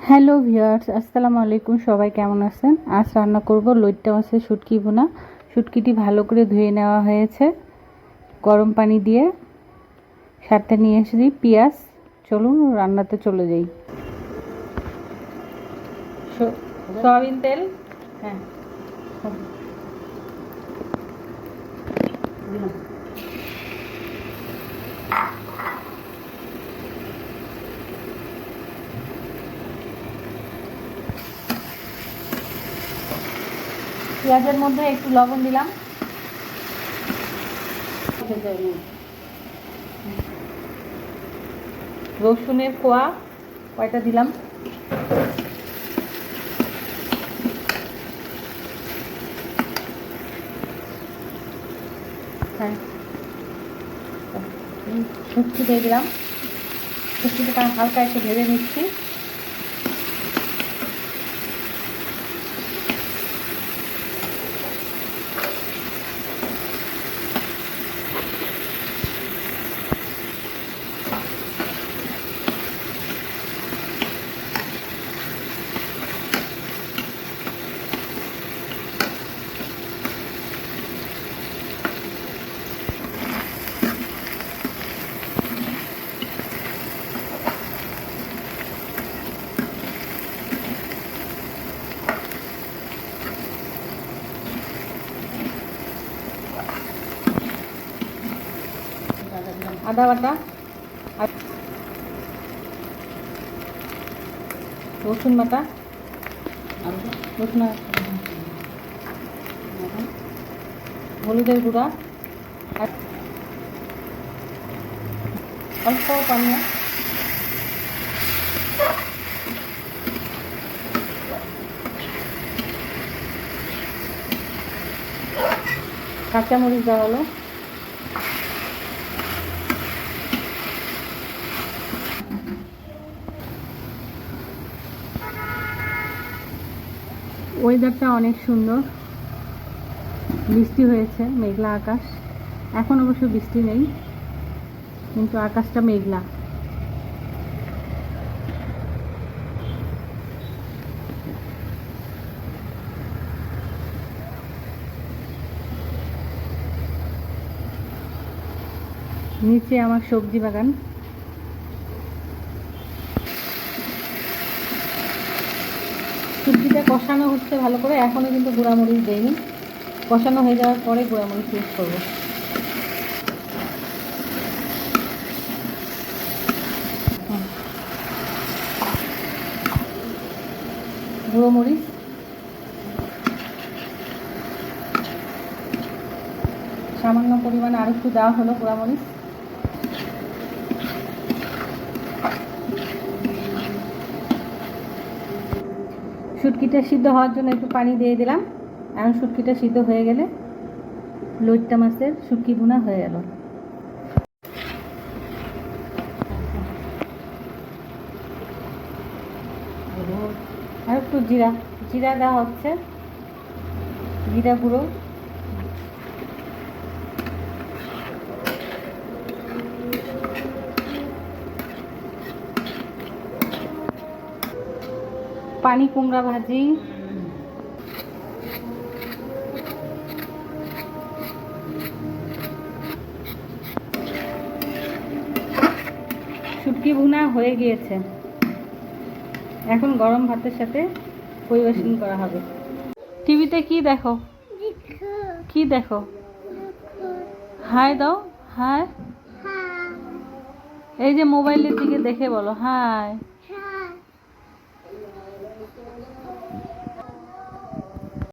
Hello viewers, আসসালামু আলাইকুম। সবাই কেমন আছেন? আজ রান্না করব লইট্টা মাছের শুটকি ভুনা। শুটকিটি ভালো করে ধুয়ে নেওয়া হয়েছে গরম পানি দিয়ে। সাথে নিয়ে এসেছি পেঁয়াজ। চলুন রান্নাতে চলে যাই। সয়াবিন তেল, হ্যাঁ পেঁয়াজের মধ্যে একটু লবণ দিলাম, রসুনের কোয়া কয়টা দিলাম, হ্যাঁ শুটকি দিয়ে দিলাম। শুটকিটা হালকা একটু ভেজে নিচ্ছি। আদা বাটা, রসুন বাটা, রসুন, হলুদের গুঁড়া, আর অল্প পানি, কাঁচামরিচ দেওয়া হলো। ওয়েদারটা অনেক সুন্দর, বৃষ্টি হয়েছে, মেঘলা আকাশ। এখন অবশ্য বৃষ্টি নেই, কিন্তু আকাশটা মেঘলা। নিচে আমার সবজি বাগান। সবজিটা কষানো হচ্ছে ভালো করে, এখনও কিন্তু গুঁড়ামরিচ দেয়নি। কষানো হয়ে যাওয়ার পরে গুঁড়ামরিচ ইউজ করবো। গুঁড়ো মরিচ, সামান্য পরিমাণে আর একটু দেওয়া হলো গুঁড়ামরিচ। শুটকিটা সিদ্ধ হওয়ার জন্য একটু পানি দিয়ে দিলাম। এখন শুটকিটা সিদ্ধ হয়ে গেলে লইট্টা মাছের শুটকি ভুনা হয়ে গেল। আর একটু জিরা জিরা দেওয়া হচ্ছে, জিরা গুঁড়ো, পানি কুমড়া ভাজি, শুটকি ভুনা হয়ে গিয়েছে। এখন গরম ভাতের সাথে পরিবেশন করা হবে। টিভিতে কি দেখো? কি দেখো? হাই দাও, হাই। এই যে মোবাইলের দিকে দেখে বলো হাই।